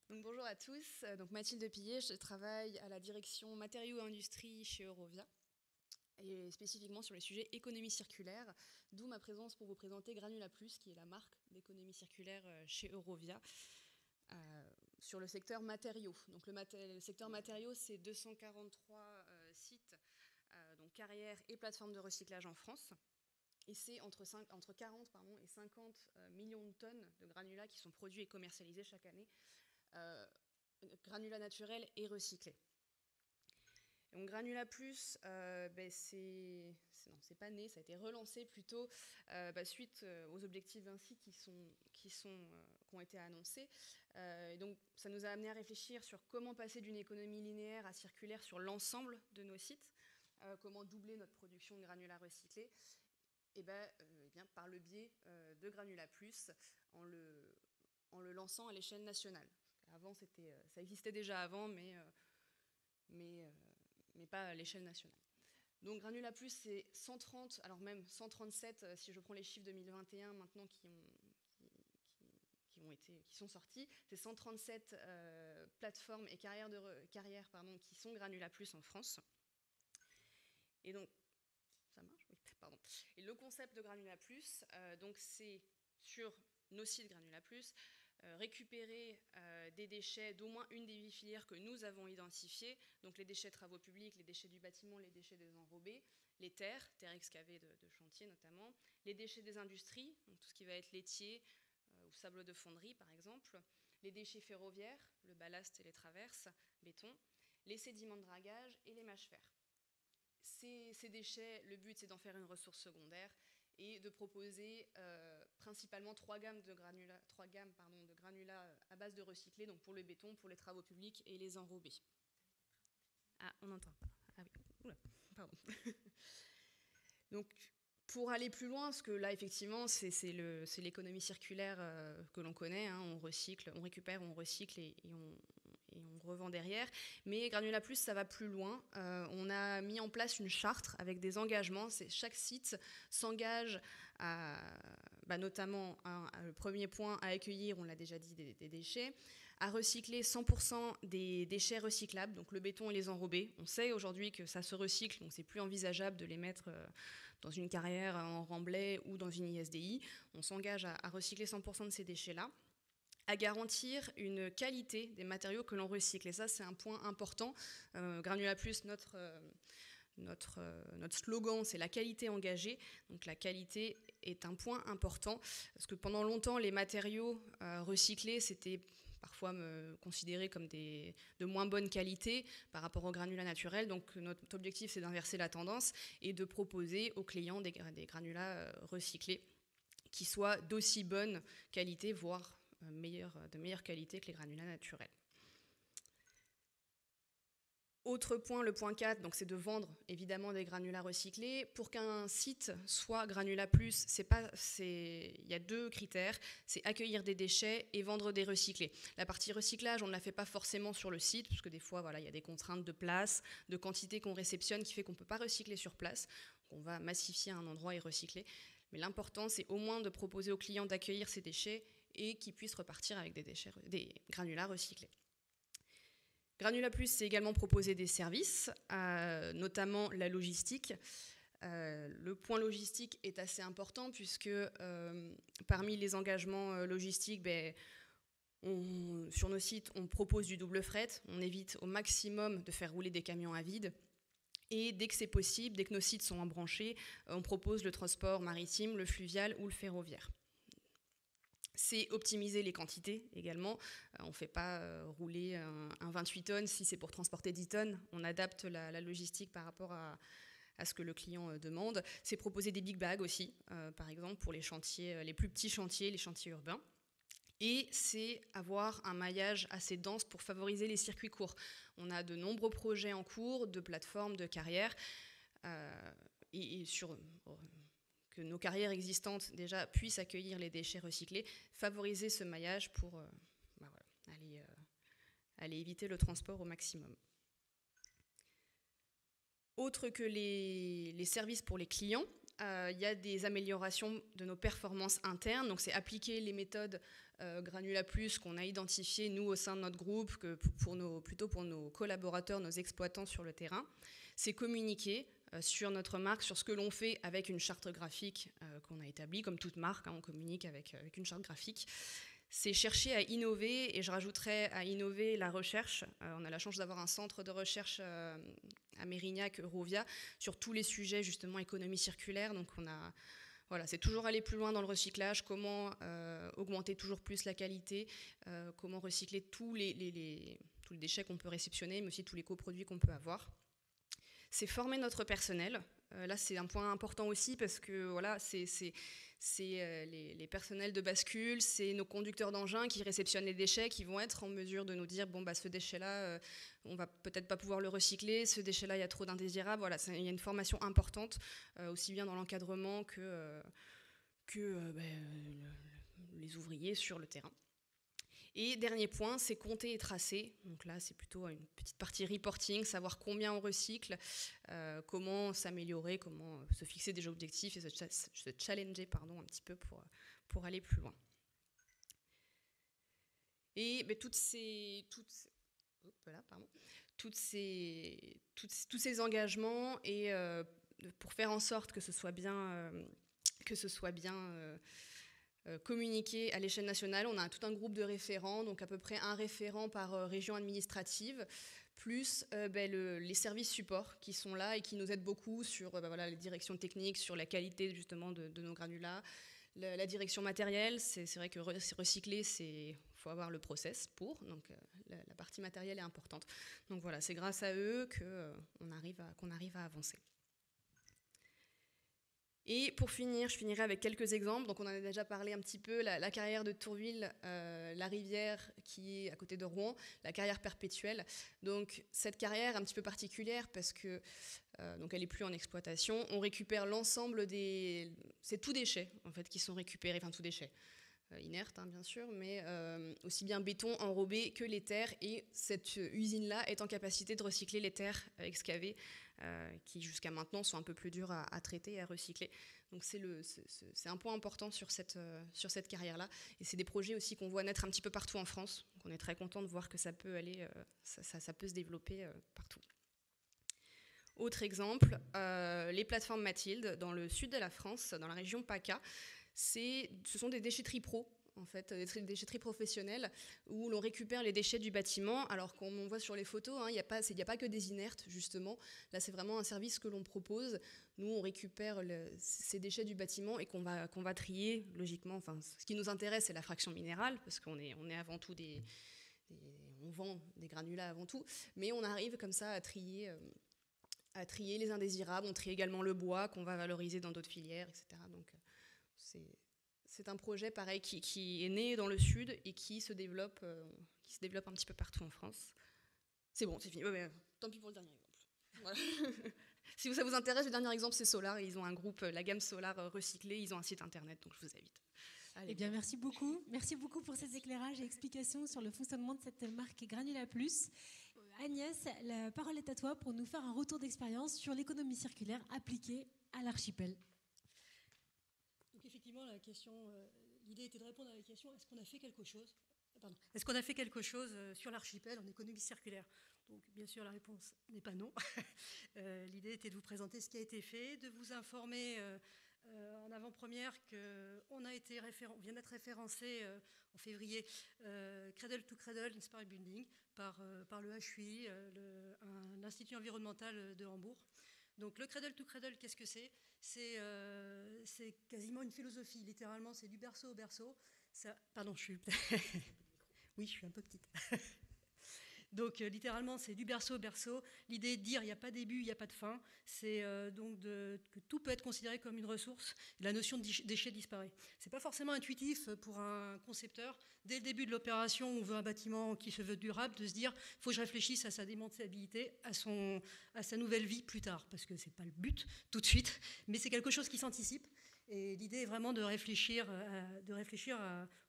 Donc, bonjour à tous. Donc, Mathilde Pillet, je travaille à la direction matériaux et industrie chez Eurovia, et spécifiquement sur les sujets économie circulaire, d'où ma présence pour vous présenter Granula Plus, qui est la marque d'économie circulaire chez Eurovia, sur le secteur matériaux. Donc, le secteur matériaux, c'est 243 sites, donc carrières et plateformes de recyclage en France. Et c'est entre 40 et 50 millions de tonnes de granulats qui sont produits et commercialisés chaque année, granulats naturels et recyclés. Et donc Granula Plus, c'est pas né, ça a été relancé plutôt suite aux objectifs Vinci qui ont été annoncés. Et donc ça nous a amené à réfléchir sur comment passer d'une économie linéaire à circulaire sur l'ensemble de nos sites, comment doubler notre production de granulats recyclés. Et bien, par le biais de Granula Plus, en le lançant à l'échelle nationale. Avant, ça existait déjà avant, mais pas à l'échelle nationale. Donc Granula Plus, c'est 130, alors même 137, si je prends les chiffres 2021 maintenant qui sont sortis, c'est 137 plateformes et carrières qui sont Granula Plus en France. Et donc, ça marche ? Oui, pardon. Et le concept de Granula Plus, donc c'est sur nos sites Granula Plus, récupérer des déchets d'au moins une des 8 filières que nous avons identifiées, donc les déchets de travaux publics, les déchets du bâtiment, les déchets des enrobés, les terres excavées de chantier notamment, les déchets des industries, donc tout ce qui va être laitier ou sable de fonderie par exemple, les déchets ferroviaires, le ballast et les traverses, béton, les sédiments de dragage et les mâches fer. Ces déchets, le but c'est d'en faire une ressource secondaire et de proposer principalement 3 gammes de granulats à base de recyclés, donc pour le béton, pour les travaux publics et les enrobés. Ah, on n'entend pas. Ah oui, oula, pardon. Donc, pour aller plus loin, parce que là, effectivement, c'est l'économie circulaire que l'on connaît, hein, on recycle, on récupère, on recycle et on revend derrière. Mais Granula Plus, ça va plus loin. On a mis en place une charte avec des engagements. Chaque site s'engage notamment, le premier point, à accueillir, on l'a déjà dit, des déchets, à recycler 100% des déchets recyclables, donc le béton et les enrobés. On sait aujourd'hui que ça se recycle, donc c'est plus envisageable de les mettre dans une carrière en remblai ou dans une ISDI. On s'engage à recycler 100% de ces déchets-là, à garantir une qualité des matériaux que l'on recycle. Et ça, c'est un point important. Granula Plus, notre slogan, c'est la qualité engagée. Donc la qualité est un point important, parce que pendant longtemps, les matériaux recyclés, c'était parfois considérés comme de moins bonne qualité par rapport aux granulats naturels. Donc notre objectif, c'est d'inverser la tendance et de proposer aux clients des granulats recyclés qui soient d'aussi bonne qualité, voire de meilleure qualité que les granulats naturels. Autre point, le point 4, donc c'est de vendre évidemment des granulats recyclés. Pour qu'un site soit Granulat Plus, il y a 2 critères, c'est accueillir des déchets et vendre des recyclés. La partie recyclage, on ne la fait pas forcément sur le site, parce que des fois, voilà, il y a des contraintes de place, de quantité qu'on réceptionne, qui fait qu'on ne peut pas recycler sur place. On va massifier un endroit et recycler. Mais l'important, c'est au moins de proposer aux clients d'accueillir ces déchets et qu'ils puissent repartir avec des granulats recyclés. Granulat Plus, c'est également proposer des services, notamment la logistique. Le point logistique est assez important puisque parmi les engagements logistiques, sur nos sites, on propose du double fret. On évite au maximum de faire rouler des camions à vide. Et dès que c'est possible, dès que nos sites sont embranchés, on propose le transport maritime, le fluvial ou le ferroviaire. C'est optimiser les quantités également. On ne fait pas rouler un 28 tonnes si c'est pour transporter 10 tonnes. On adapte la logistique par rapport à ce que le client demande. C'est proposer des big bags aussi, par exemple pour les chantiers, les plus petits chantiers, les chantiers urbains. Et c'est avoir un maillage assez dense pour favoriser les circuits courts. On a de nombreux projets en cours, de plateformes, de carrières, que nos carrières existantes déjà puissent accueillir les déchets recyclés, favoriser ce maillage pour aller éviter le transport au maximum. Autre que les services pour les clients, il y a des améliorations de nos performances internes. Donc c'est appliquer les méthodes Granulat Plus qu'on a identifiées, nous, au sein de notre groupe, plutôt pour nos collaborateurs, nos exploitants sur le terrain. C'est communiquer sur notre marque, sur ce que l'on fait avec une charte graphique qu'on a établie, comme toute marque, on communique avec une charte graphique. C'est chercher à innover, et je rajouterais à innover la recherche. On a la chance d'avoir un centre de recherche à Mérignac, Eurovia, sur tous les sujets, justement, économie circulaire. Donc c'est toujours aller plus loin dans le recyclage, comment augmenter toujours plus la qualité, comment recycler tous les déchets qu'on peut réceptionner, mais aussi tous les coproduits qu'on peut avoir. C'est former notre personnel. Là, c'est un point important aussi parce que c'est les personnels de bascule, c'est nos conducteurs d'engins qui réceptionnent les déchets, qui vont être en mesure de nous dire ce déchet-là, on va peut-être pas pouvoir le recycler, ce déchet-là, il y a trop d'indésirables. Voilà, il y a une formation importante, aussi bien dans l'encadrement que les ouvriers sur le terrain. Et dernier point, c'est compter et tracer. Donc là, c'est plutôt une petite partie reporting, savoir combien on recycle, comment s'améliorer, comment se fixer des objectifs et se challenger un petit peu pour aller plus loin. Et tous ces engagements et pour faire en sorte que ce soit bien communiqué à l'échelle nationale. On a tout un groupe de référents, donc à peu près un référent par région administrative, plus les services supports qui sont là et qui nous aident beaucoup sur les directions techniques, sur la qualité justement de nos granulats, la direction matérielle. C'est vrai que recycler, il faut avoir le process pour, donc la partie matérielle est importante. Donc voilà, c'est grâce à eux qu'on arrive à avancer. Et pour finir, je finirai avec quelques exemples. Donc on en a déjà parlé un petit peu, la carrière de Tourville, la rivière qui est à côté de Rouen, la carrière perpétuelle. Donc cette carrière un petit peu particulière parce que donc elle n'est plus en exploitation. On récupère l'ensemble c'est tout déchets en fait qui sont récupérés, enfin tout déchets. Inerte bien sûr, mais aussi bien béton enrobé que les terres, et cette usine-là est en capacité de recycler les terres excavées qui jusqu'à maintenant sont un peu plus dures à traiter et à recycler. Donc c'est un point important sur cette carrière-là, et c'est des projets aussi qu'on voit naître un petit peu partout en France. Donc on est très content de voir que ça peut aller, ça peut se développer partout. Autre exemple, les plateformes Mathilde dans le sud de la France, dans la région PACA. Ce sont des déchetteries pro en fait, des déchetteries professionnelles où l'on récupère les déchets du bâtiment. Alors qu'on voit sur les photos, il n'y a pas que des inertes, justement. Là, c'est vraiment un service que l'on propose. Nous, on récupère ces déchets du bâtiment et qu'on va trier, logiquement. Enfin, ce qui nous intéresse, c'est la fraction minérale, parce qu'on est avant tout on vend des granulats avant tout, mais on arrive comme ça à trier les indésirables. On trie également le bois qu'on va valoriser dans d'autres filières, etc. Donc, c'est un projet pareil qui est né dans le sud et qui se développe un petit peu partout en France. C'est bon, c'est fini. Ouais, tant pis pour le dernier exemple. Voilà. Si ça vous intéresse, le dernier exemple, c'est Solar. Ils ont un groupe, la gamme Solar recyclée. Ils ont un site internet, donc je vous invite. Eh bien, merci beaucoup. Merci beaucoup pour ces éclairages et explications sur le fonctionnement de cette marque Granula Plus. Agnès, la parole est à toi pour nous faire un retour d'expérience sur l'économie circulaire appliquée à l'archipel. Donc effectivement, l'idée était de répondre à la question, est-ce qu'on a fait quelque chose Est-ce qu'on a fait quelque chose sur l'archipel en économie circulaire? Donc bien sûr, la réponse n'est pas non. L'idée était de vous présenter ce qui a été fait, de vous informer en avant-première qu'on vient d'être référencé en février Cradle to Cradle Inspired Building par le HUI, l'Institut environnemental de Hambourg. Donc le Cradle to Cradle, qu'est-ce que c'est? C'est quasiment une philosophie, littéralement, c'est du berceau au berceau. Pardon, oui, je suis un peu petite. Donc littéralement, c'est du berceau au berceau. L'idée est de dire il n'y a pas de début, il n'y a pas de fin. C'est donc que tout peut être considéré comme une ressource. La notion de déchet disparaît. Ce n'est pas forcément intuitif pour un concepteur. Dès le début de l'opération, on veut un bâtiment qui se veut durable, de se dire il faut que je réfléchisse à sa démontabilité, à sa nouvelle vie plus tard. Parce que ce n'est pas le but tout de suite, mais c'est quelque chose qui s'anticipe. Et l'idée est vraiment de réfléchir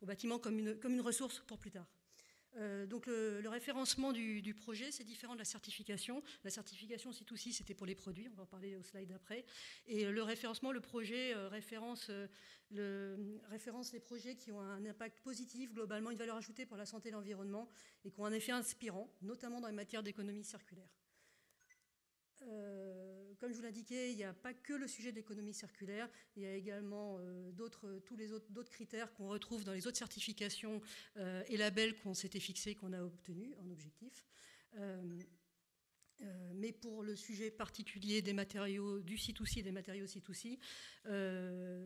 au bâtiment comme une ressource pour plus tard. Donc le référencement du projet, c'est différent de la certification. La certification C2C, c'était pour les produits, on va en parler au slide après. Et le référencement, le projet référence les projets qui ont un impact positif, globalement une valeur ajoutée pour la santé et l'environnement, et qui ont un effet inspirant, notamment dans les matières d'économie circulaire. Comme je vous l'indiquais, il n'y a pas que le sujet de l'économie circulaire, il y a également tous les autres critères qu'on retrouve dans les autres certifications et labels qu'on s'était fixés, qu'on a obtenus en objectif. Mais pour le sujet particulier des matériaux du C2C et des matériaux C2C,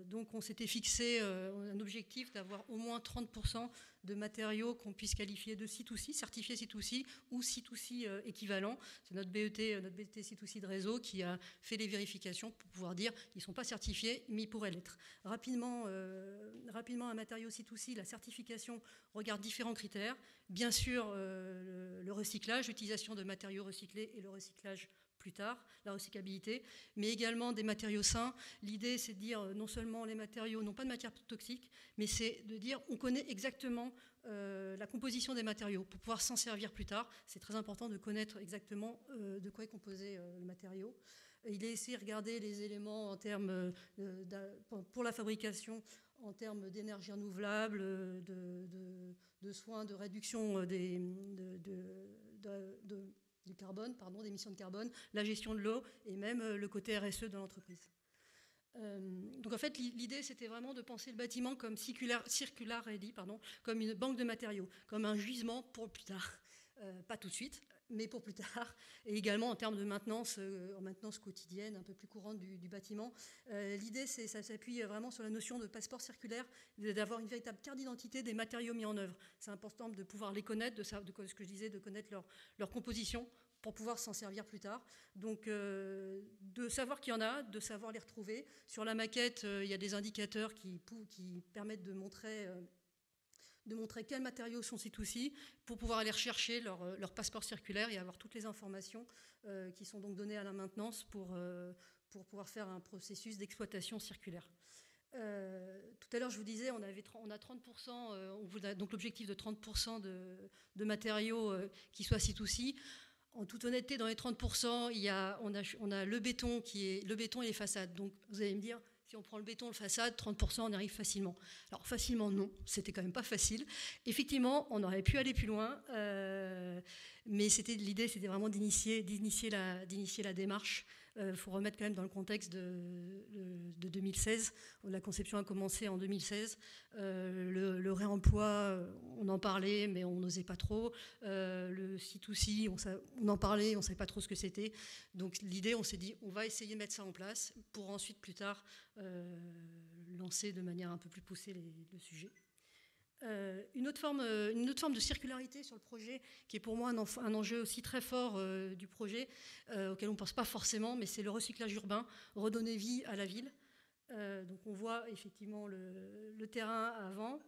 donc on s'était fixé un objectif d'avoir au moins 30% de matériaux qu'on puisse qualifier de C2C, certifiés C2C ou C2C équivalent. C'est notre BET C2C de réseau qui a fait les vérifications pour pouvoir dire qu'ils ne sont pas certifiés, mais ils pourraient l'être. Rapidement, un matériau C2C, la certification regarde différents critères. Bien sûr, le recyclage, l'utilisation de matériaux recyclés et le recyclage plus tard, la recyclabilité, mais également des matériaux sains. L'idée, c'est de dire non seulement les matériaux n'ont pas de matière toxique, mais c'est de dire on connaît exactement la composition des matériaux pour pouvoir s'en servir plus tard. C'est très important de connaître exactement de quoi est composé le matériau. Il est essayé de regarder les éléments en termes pour la fabrication, en termes d'énergie renouvelable, de soins, de réduction du carbone, d'émissions de carbone, la gestion de l'eau et même le côté RSE de l'entreprise. Donc en fait, l'idée, c'était vraiment de penser le bâtiment comme circular ready, comme une banque de matériaux, comme un gisement pour plus tard. Pas tout de suite, mais pour plus tard, et également en termes de maintenance quotidienne, un peu plus courante du bâtiment. L'idée, ça s'appuie vraiment sur la notion de passeport circulaire, d'avoir une véritable carte d'identité des matériaux mis en œuvre. C'est important de pouvoir les connaître, de ce que je disais, de connaître leur composition pour pouvoir s'en servir plus tard. Donc, de savoir qu'il y en a, de savoir les retrouver. Sur la maquette, il y a des indicateurs qui permettent de montrer quels matériaux sont C2C pour pouvoir aller rechercher leur passeport circulaire et avoir toutes les informations qui sont donc données à la maintenance pour pouvoir faire un processus d'exploitation circulaire. Tout à l'heure, je vous disais, on a 30%, donc l'objectif de 30% de matériaux qui soient C2C. En toute honnêteté, dans les 30%, on a le béton et les façades. Donc, vous allez me dire, si on prend le béton, le façade, 30%, on arrive facilement. Alors, facilement, non, c'était quand même pas facile. Effectivement, on aurait pu aller plus loin, Mais l'idée, c'était vraiment d'initier la démarche. Il faut remettre quand même dans le contexte de 2016. La conception a commencé en 2016. Le réemploi, on en parlait, mais on n'osait pas trop. Le C2C, on en parlait, on ne savait pas trop ce que c'était. Donc l'idée, on s'est dit, on va essayer de mettre ça en place pour ensuite, plus tard, lancer de manière un peu plus poussée le sujet. Une autre forme de circularité sur le projet, qui est pour moi un enjeu aussi très fort du projet, auquel on ne pense pas forcément, mais c'est le recyclage urbain, redonner vie à la ville. Donc on voit effectivement le terrain avant,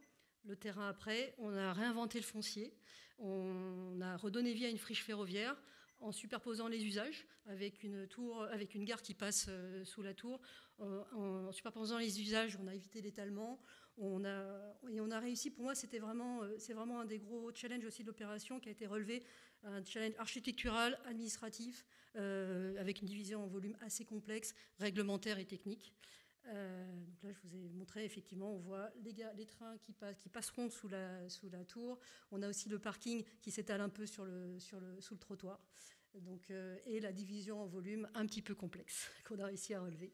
le terrain après. On a réinventé le foncier, on a redonné vie à une friche ferroviaire en superposant les usages avec une gare qui passe sous la tour. En superposant les usages, on a évité l'étalement. On a réussi, pour moi, c'est vraiment un des gros challenges aussi de l'opération qui a été relevé, un challenge architectural, administratif, avec une division en volume assez complexe, réglementaire et technique. Donc là, je vous ai montré, effectivement, on voit les trains qui passeront sous la tour. On a aussi le parking qui s'étale un peu sous le trottoir. Donc, et la division en volume un petit peu complexe qu'on a réussi à relever.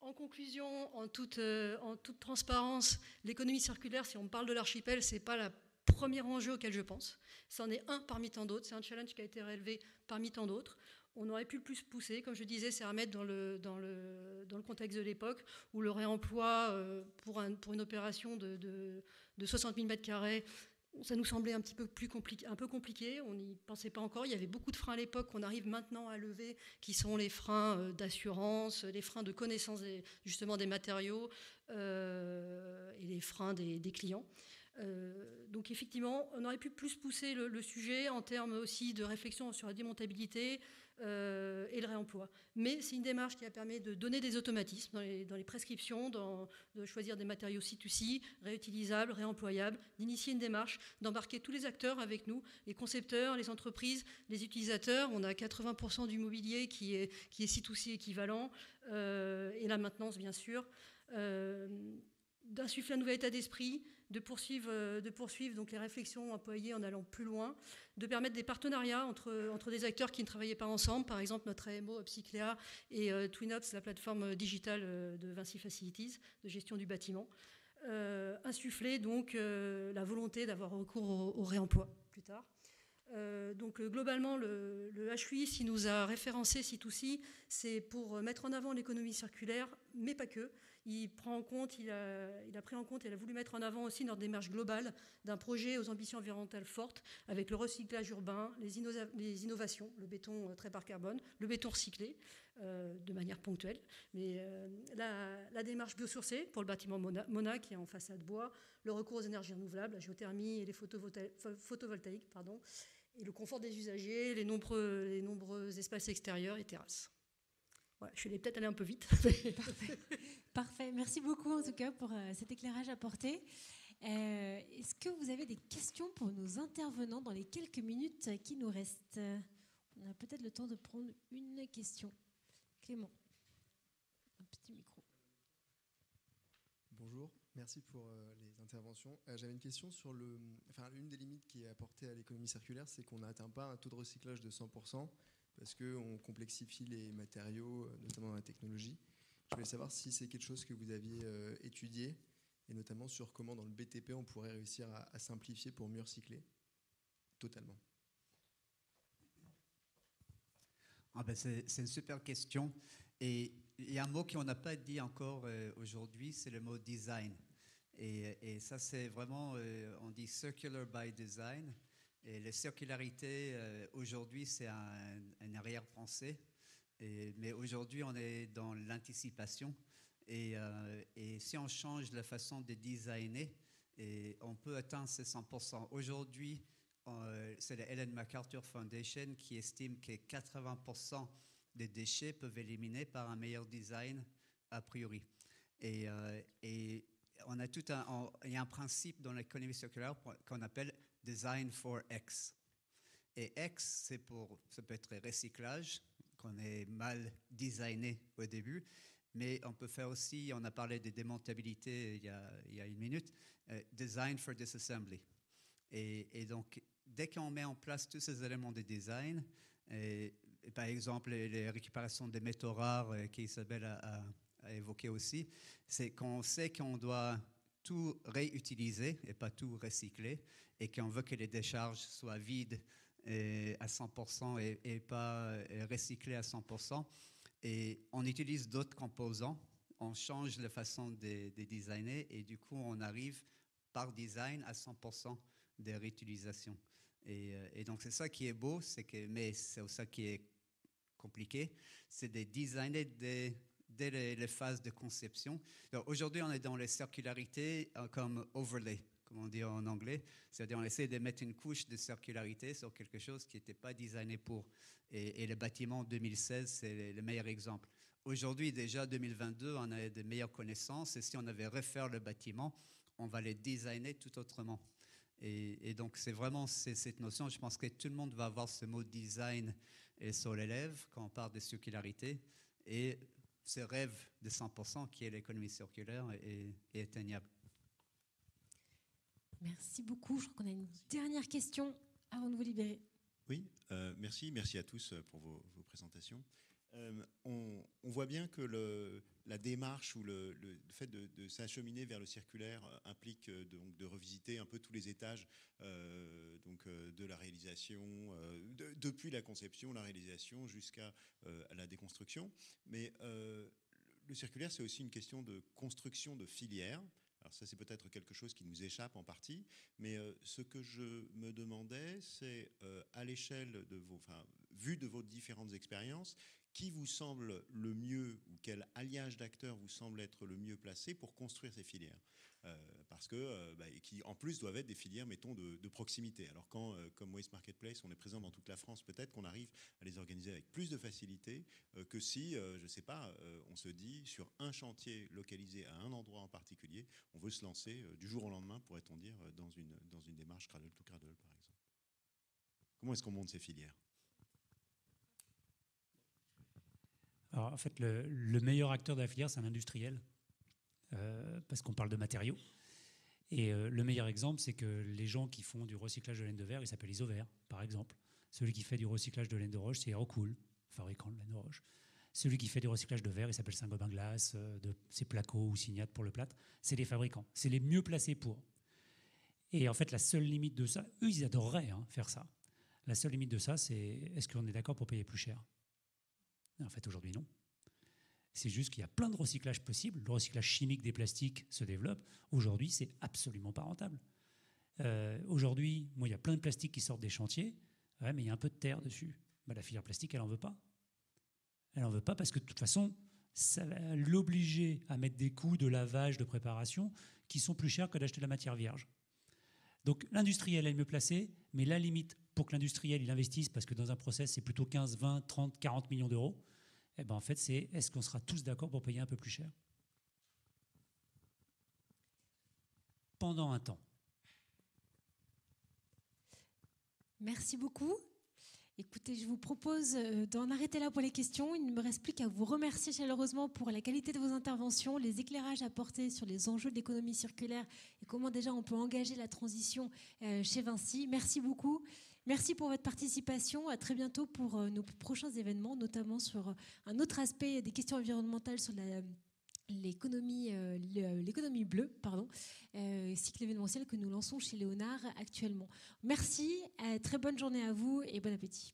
En conclusion, en toute transparence, l'économie circulaire, si on parle de l'archipel, ce n'est pas le premier enjeu auquel je pense. C'en est un parmi tant d'autres. C'est un challenge qui a été relevé parmi tant d'autres. On aurait pu le plus pousser, comme je disais, c'est à remettre dans le contexte de l'époque où le réemploi pour une opération de 60 000 m², ça nous semblait un peu compliqué, on n'y pensait pas encore. Il y avait beaucoup de freins à l'époque qu'on arrive maintenant à lever, qui sont les freins d'assurance, les freins de connaissance justement des matériaux et les freins des clients. Donc effectivement, on aurait pu plus pousser le sujet en termes aussi de réflexion sur la démontabilité et le réemploi. Mais c'est une démarche qui a permis de donner des automatismes dans les prescriptions, de choisir des matériaux C2C, réutilisables, réemployables, d'initier une démarche, d'embarquer tous les acteurs avec nous, les concepteurs, les entreprises, les utilisateurs. On a 80% du mobilier qui est C2C équivalent, et la maintenance, bien sûr. D'insuffler un nouvel état d'esprit, de poursuivre donc les réflexions employées en allant plus loin, de permettre des partenariats entre des acteurs qui ne travaillaient pas ensemble, par exemple notre AMO Upcyclea et TwinOps, la plateforme digitale de Vinci Facilities, de gestion du bâtiment. Insuffler donc la volonté d'avoir recours au réemploi plus tard. Donc globalement, le HUI, s'il nous a référencé C2C, c'est pour mettre en avant l'économie circulaire, mais pas que. Il a pris en compte et il a voulu mettre en avant aussi notre démarche globale d'un projet aux ambitions environnementales fortes, avec le recyclage urbain, les innovations, le béton très bas carbone, le béton recyclé de manière ponctuelle, mais la démarche biosourcée pour le bâtiment Mona qui est en façade bois, le recours aux énergies renouvelables, la géothermie et les photovoltaïques, et le confort des usagers, les nombreux espaces extérieurs et terrasses. Voilà, je suis peut-être allée un peu vite. Parfait. Merci beaucoup en tout cas pour cet éclairage apporté. Est-ce que vous avez des questions pour nos intervenants dans les quelques minutes qui nous restent? On a peut-être le temps de prendre une question. Clément, un petit micro. Bonjour, merci pour les interventions. J'avais une question sur l'une des limites qui est apportée à l'économie circulaire, c'est qu'on n'atteint pas un taux de recyclage de 100% parce qu'on complexifie les matériaux, notamment dans la technologie. Je voulais savoir si c'est quelque chose que vous aviez étudié, et notamment sur comment dans le BTP on pourrait réussir à simplifier pour mieux recycler totalement. C'est une super question. Et il y a un mot qu'on n'a pas dit encore aujourd'hui, c'est le mot design. Et ça, c'est vraiment, on dit circular by design. Et la circularité, aujourd'hui, c'est un arrière-pensée. Mais aujourd'hui, on est dans l'anticipation. Et si on change la façon de designer, on peut atteindre ces 100%. Aujourd'hui, c'est la Ellen MacArthur Foundation qui estime que 80% des déchets peuvent être éliminés par un meilleur design a priori. Et on a il y a un principe dans l'économie circulaire qu'on appelle Design for X. Et X, ça peut être recyclage, qu'on est mal designé au début, mais on peut faire aussi, on a parlé de démontabilité il y a une minute, Design for Disassembly. Et donc, dès qu'on met en place tous ces éléments de design, et par exemple les récupérations des métaux rares qu'Isabelle a évoqué aussi, c'est qu'on sait qu'on doit tout réutiliser et pas tout recycler, et qu'on veut que les décharges soient vides à 100% et pas recyclées à 100%. Et on utilise d'autres composants, on change la façon de designer, et du coup on arrive par design à 100% de réutilisation. Et donc c'est ça qui est beau, mais c'est ça qui est compliqué, c'est de designer dès les phases de conception. Aujourd'hui, on est dans les circularités comme overlay, comme on dit en anglais. C'est-à-dire on essaie de mettre une couche de circularité sur quelque chose qui n'était pas designé pour. Et le bâtiment 2016, c'est le meilleur exemple. Aujourd'hui, déjà 2022, on a de meilleures connaissances, et si on avait refaire le bâtiment, on va le designer tout autrement. Et donc c'est vraiment cette notion, je pense que tout le monde va avoir ce mot design sur les lèvres quand on parle de circularité, et ce rêve de 100% qui est l'économie circulaire est atteignable. Merci beaucoup. Je crois qu'on a une dernière question avant de vous libérer. Oui, merci à tous pour vos présentations. On voit bien que la démarche ou le fait de s'acheminer vers le circulaire implique donc de revisiter un peu tous les étages de la réalisation, depuis la conception, la réalisation jusqu'à la déconstruction. Mais le circulaire, c'est aussi une question de construction de filières. Alors ça, c'est peut-être quelque chose qui nous échappe en partie, mais ce que je me demandais, c'est à l'échelle de vu de vos différentes expériences, qui vous semble le mieux, ou quel alliage d'acteurs vous semble être le mieux placé pour construire ces filières, parce que qui en plus doivent être des filières, mettons, de proximité. Alors quand, comme Waste Marketplace, on est présent dans toute la France, peut-être qu'on arrive à les organiser avec plus de facilité que si, je ne sais pas, on se dit sur un chantier localisé à un endroit en particulier, on veut se lancer du jour au lendemain, pourrait-on dire, dans une démarche cradle to cradle, par exemple. Comment est-ce qu'on monte ces filières ? Alors, en fait, le meilleur acteur de la filière, c'est un industriel, parce qu'on parle de matériaux. Et le meilleur exemple, c'est que les gens qui font du recyclage de laine de verre, ils s'appellent Isover, par exemple. Celui qui fait du recyclage de laine de roche, c'est Aerocool, fabricant de laine de roche. Celui qui fait du recyclage de verre, il s'appelle Saint-Gobain Glace, c'est Placo ou Signat pour le plâtre. C'est les fabricants, c'est les mieux placés pour. Et en fait, la seule limite de ça, eux, ils adoreraient faire ça. La seule limite de ça, c'est est-ce qu'on est d'accord pour payer plus cher ? En fait, aujourd'hui, non. C'est juste qu'il y a plein de recyclages possibles. Le recyclage chimique des plastiques se développe. Aujourd'hui, c'est absolument pas rentable. Aujourd'hui, moi, il y a plein de plastiques qui sortent des chantiers, mais il y a un peu de terre dessus. La filière plastique, elle n'en veut pas. Elle n'en veut pas parce que de toute façon, ça va l'obliger à mettre des coûts de lavage, de préparation qui sont plus chers que d'acheter de la matière vierge. Donc l'industriel est mieux placé, mais la limite pour que l'industriel il investisse, parce que dans un process, c'est plutôt 15, 20, 30, 40 millions d'euros, en fait, c'est est-ce qu'on sera tous d'accord pour payer un peu plus cher ? Pendant un temps. Merci beaucoup. Écoutez, je vous propose d'en arrêter là pour les questions. Il ne me reste plus qu'à vous remercier chaleureusement pour la qualité de vos interventions, les éclairages apportés sur les enjeux de l'économie circulaire et comment déjà on peut engager la transition chez Vinci. Merci beaucoup. Merci pour votre participation. À très bientôt pour nos prochains événements, notamment sur un autre aspect des questions environnementales sur l'économie bleue, cycle événementiel que nous lançons chez Léonard actuellement. Merci, très bonne journée à vous et bon appétit.